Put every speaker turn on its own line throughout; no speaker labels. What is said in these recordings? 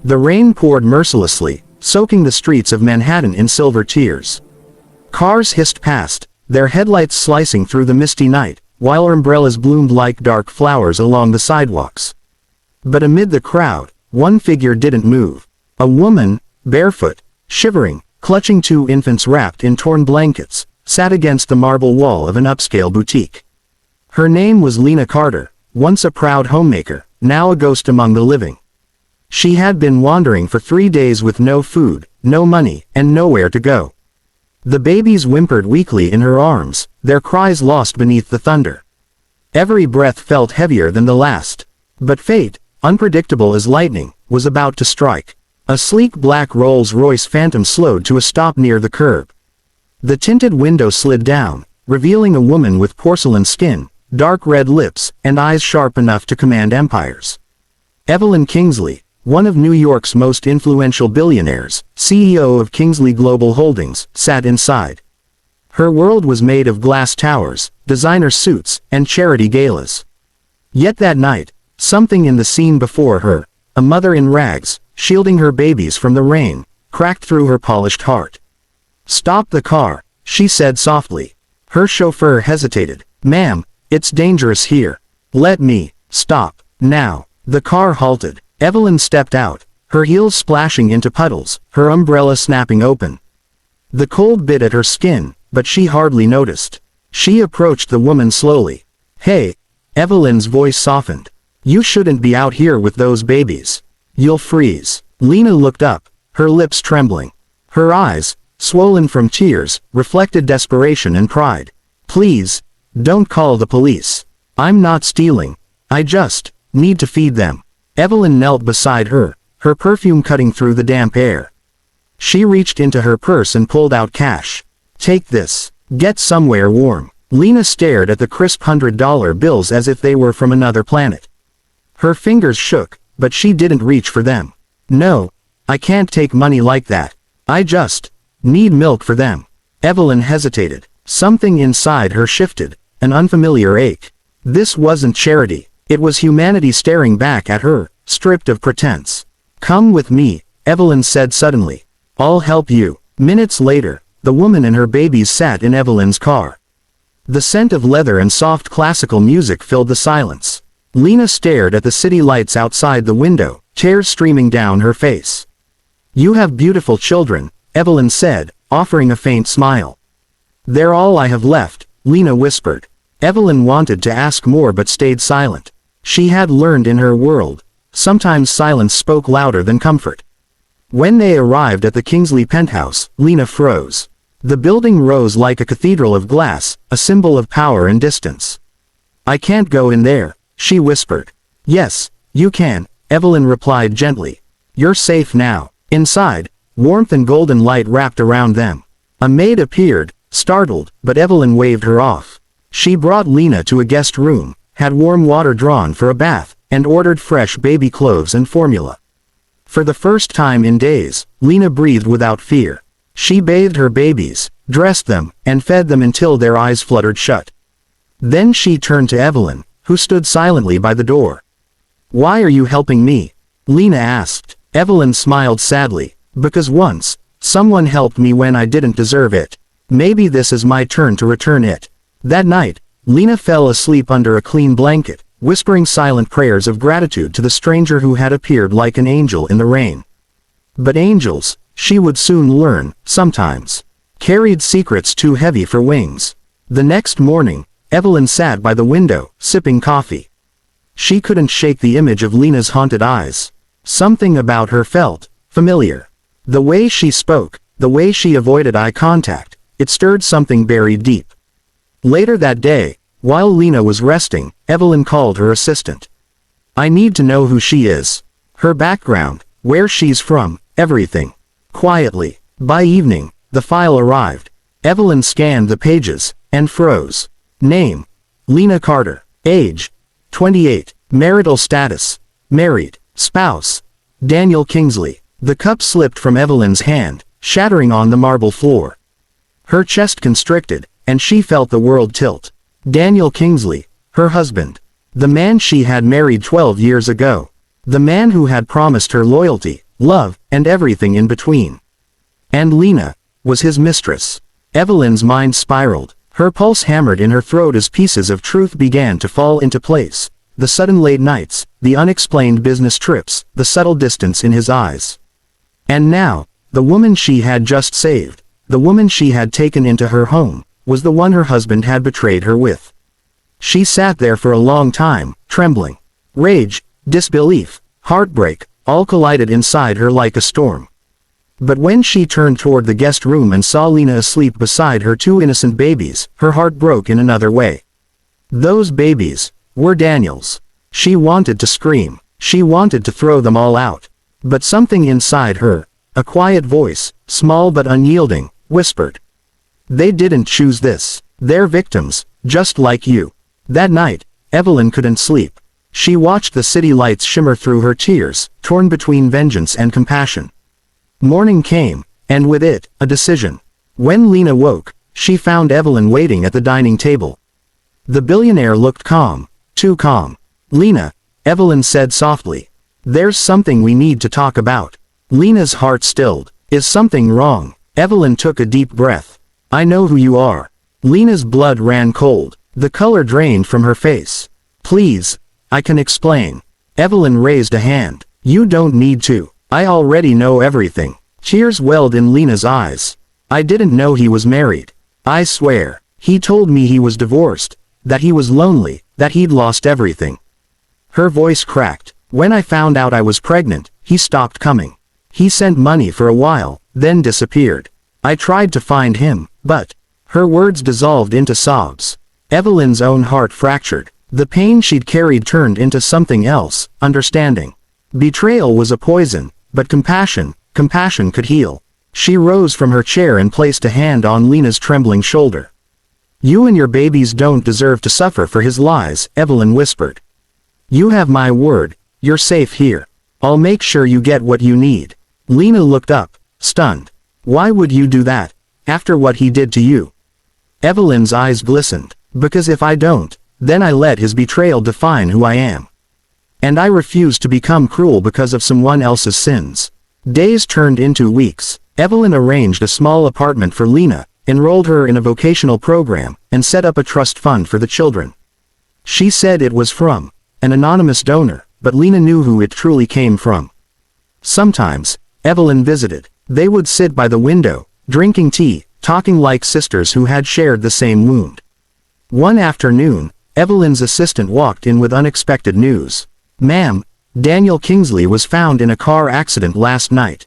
The rain poured mercilessly, soaking the streets of Manhattan in silver tears. Cars hissed past, their headlights slicing through the misty night, while umbrellas bloomed like dark flowers along the sidewalks. But amid the crowd, one figure didn't move. A woman, barefoot, shivering, clutching two infants wrapped in torn blankets, sat against the marble wall of an upscale boutique. Her name was Lena Carter, once a proud homemaker, now a ghost among the living. She had been wandering for 3 days with no food, no money, and nowhere to go. The babies whimpered weakly in her arms, their cries lost beneath the thunder. Every breath felt heavier than the last. But fate, unpredictable as lightning, was about to strike. A sleek black Rolls-Royce Phantom slowed to a stop near the curb. The tinted window slid down, revealing a woman with porcelain skin, dark red lips, and eyes sharp enough to command empires. Evelyn Kingsley, one of New York's most influential billionaires, CEO of Kingsley Global Holdings, sat inside. Her world was made of glass towers, designer suits, and charity galas. Yet that night, something in the scene before her, a mother in rags, shielding her babies from the rain, cracked through her polished heart. "Stop the car," she said softly. Her chauffeur hesitated. "Ma'am, it's dangerous here." "Let me." "Stop. Now." The car halted. Evelyn stepped out, her heels splashing into puddles, her umbrella snapping open. The cold bit at her skin, but she hardly noticed. She approached the woman slowly. "Hey." Evelyn's voice softened. "You shouldn't be out here with those babies. You'll freeze." Lena looked up, her lips trembling. Her eyes, swollen from tears, reflected desperation and pride. "Please, don't call the police. I'm not stealing. I just need to feed them." Evelyn knelt beside her, her perfume cutting through the damp air. She reached into her purse and pulled out cash. "Take this. Get somewhere warm." Lena stared at the crisp $100 bills as if they were from another planet. Her fingers shook, but she didn't reach for them. "No, I can't take money like that. I just need milk for them." Evelyn hesitated. Something inside her shifted, an unfamiliar ache. This wasn't charity. It was humanity staring back at her, stripped of pretense. "Come with me," Evelyn said suddenly. "I'll help you." Minutes later, the woman and her babies sat in Evelyn's car. The scent of leather and soft classical music filled the silence. Lena stared at the city lights outside the window, tears streaming down her face. "You have beautiful children," Evelyn said, offering a faint smile. "They're all I have left," Lena whispered. Evelyn wanted to ask more but stayed silent. She had learned in her world, sometimes silence spoke louder than comfort. When they arrived at the Kingsley penthouse, Lena froze. The building rose like a cathedral of glass, a symbol of power and distance. "I can't go in there," she whispered. "Yes, you can," Evelyn replied gently. "You're safe now." Inside, warmth and golden light wrapped around them. A maid appeared, startled, but Evelyn waved her off. She brought Lena to a guest room, had warm water drawn for a bath, and ordered fresh baby clothes and formula. For the first time in days, Lena breathed without fear. She bathed her babies, dressed them, and fed them until their eyes fluttered shut. Then she turned to Evelyn, who stood silently by the door. "Why are you helping me?" Lena asked. Evelyn smiled sadly. "Because once, someone helped me when I didn't deserve it. Maybe this is my turn to return it." That night, Lena fell asleep under a clean blanket, whispering silent prayers of gratitude to the stranger who had appeared like an angel in the rain. But angels, she would soon learn, sometimes carried secrets too heavy for wings. The next morning, Evelyn sat by the window, sipping coffee. She couldn't shake the image of Lena's haunted eyes. Something about her felt familiar. The way she spoke, the way she avoided eye contact, it stirred something buried deep. Later that day, while Lena was resting, Evelyn called her assistant. "I need to know who she is. Her background, where she's from, everything." Quietly. By evening, the file arrived. Evelyn scanned the pages, and froze. Name: Lena Carter. Age: 28. Marital status: married. Spouse: Daniel Kingsley. The cup slipped from Evelyn's hand, shattering on the marble floor. Her chest constricted, and she felt the world tilt. Daniel Kingsley, her husband. The man she had married 12 years ago. The man who had promised her loyalty, love, and everything in between. And Lena was his mistress. Evelyn's mind spiraled. Her pulse hammered in her throat as pieces of truth began to fall into place. The sudden late nights, the unexplained business trips, the subtle distance in his eyes. And now, the woman she had just saved, the woman she had taken into her home, was the one her husband had betrayed her with. She sat there for a long time, trembling. Rage, disbelief, heartbreak, all collided inside her like a storm. But when she turned toward the guest room and saw Lena asleep beside her two innocent babies, her heart broke in another way. Those babies were Daniel's. She wanted to scream. She wanted to throw them all out. But something inside her, a quiet voice, small but unyielding, whispered. They didn't choose this. They're victims, just like you. That night, Evelyn couldn't sleep. She watched the city lights shimmer through her tears, torn between vengeance and compassion. Morning came, and with it, a decision. When Lena woke, she found Evelyn waiting at the dining table. The billionaire looked calm, too calm. Lena, Evelyn said softly. There's something we need to talk about. Lena's heart stilled. Is something wrong? Evelyn took a deep breath. I know who you are. Lena's blood ran cold. The color drained from her face. Please, I can explain. Evelyn raised a hand. You don't need to. I already know everything. Tears welled in Lena's eyes. I didn't know he was married. I swear. He told me he was divorced, that he was lonely, that he'd lost everything. Her voice cracked. When I found out I was pregnant, he stopped coming. He sent money for a while, then disappeared. I tried to find him, but... Her words dissolved into sobs. Evelyn's own heart fractured. The pain she'd carried turned into something else, understanding. Betrayal was a poison, but compassion could heal. She rose from her chair and placed a hand on Lena's trembling shoulder. You and your babies don't deserve to suffer for his lies, Evelyn whispered. You have my word, you're safe here. I'll make sure you get what you need. Lena looked up, stunned. Why would you do that, after what he did to you? Evelyn's eyes glistened. Because if I don't, then I let his betrayal define who I am. And I refuse to become cruel because of someone else's sins. Days turned into weeks. Evelyn arranged a small apartment for Lena, enrolled her in a vocational program, and set up a trust fund for the children. She said it was from an anonymous donor, but Lena knew who it truly came from. Sometimes, Evelyn visited. They would sit by the window, drinking tea, talking like sisters who had shared the same wound. One afternoon, Evelyn's assistant walked in with unexpected news. Ma'am, Daniel Kingsley was found in a car accident last night.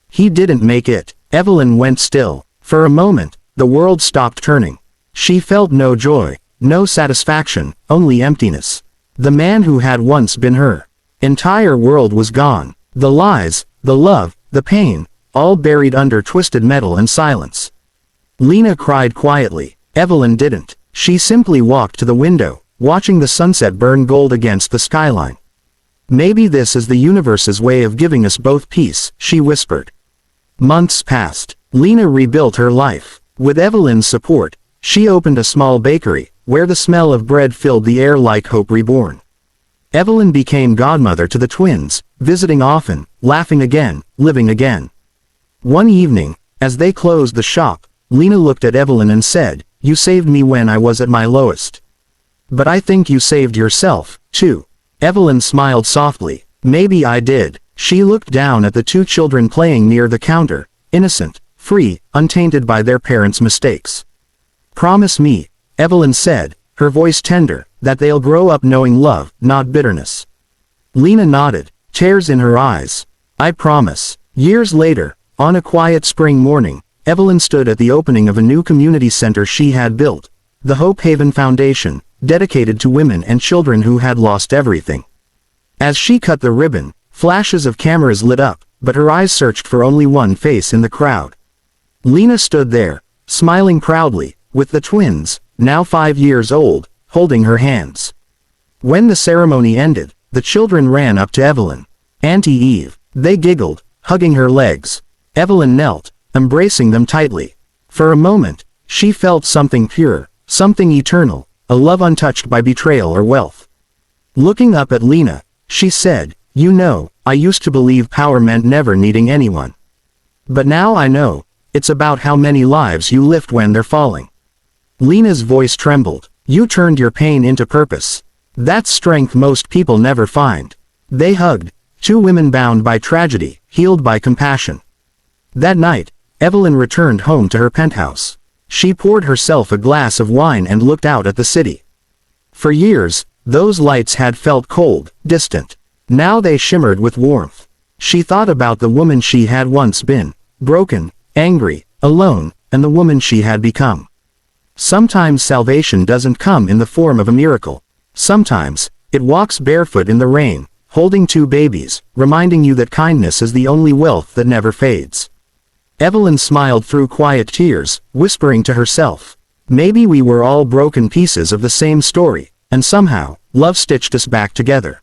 He didn't make it. Evelyn went still. For a moment, the world stopped turning. She felt no joy, no satisfaction, only emptiness. The man who had once been her entire world was gone. The lies, the love, the pain, all buried under twisted metal and silence. Lena cried quietly. Evelyn didn't. She simply walked to the window, watching the sunset burn gold against the skyline. Maybe this is the universe's way of giving us both peace, she whispered. Months passed. Lena rebuilt her life. With Evelyn's support, she opened a small bakery, where the smell of bread filled the air like hope reborn. Evelyn became godmother to the twins, visiting often, laughing again, living again. One evening, as they closed the shop, Lena looked at Evelyn and said, "You saved me when I was at my lowest. But I think you saved yourself, too." Evelyn smiled softly. Maybe I did. She looked down at the two children playing near the counter, innocent, free, untainted by their parents' mistakes. Promise me, Evelyn said, her voice tender, that they'll grow up knowing love, not bitterness. Lena nodded, tears in her eyes. I promise. Years later, on a quiet spring morning, Evelyn stood at the opening of a new community center she had built, the Hope Haven Foundation, dedicated to women and children who had lost everything. As she cut the ribbon, flashes of cameras lit up, but her eyes searched for only one face in the crowd. Lena stood there, smiling proudly, with the twins, now 5 years old, holding her hands. When the ceremony ended, the children ran up to Evelyn. Auntie Eve. They giggled, hugging her legs. Evelyn knelt, embracing them tightly. For a moment, she felt something pure, something eternal, a love untouched by betrayal or wealth. Looking up at Lena, she said, You know, I used to believe power meant never needing anyone. But now I know, it's about how many lives you lift when they're falling. Lena's voice trembled. You turned your pain into purpose. That's strength most people never find. They hugged, two women bound by tragedy, healed by compassion. That night, Evelyn returned home to her penthouse. She poured herself a glass of wine and looked out at the city. For years, those lights had felt cold, distant. Now they shimmered with warmth. She thought about the woman she had once been, broken, angry, alone, and the woman she had become. Sometimes salvation doesn't come in the form of a miracle. Sometimes, it walks barefoot in the rain, holding two babies, reminding you that kindness is the only wealth that never fades. Evelyn smiled through quiet tears, whispering to herself, maybe we were all broken pieces of the same story, and somehow, love stitched us back together.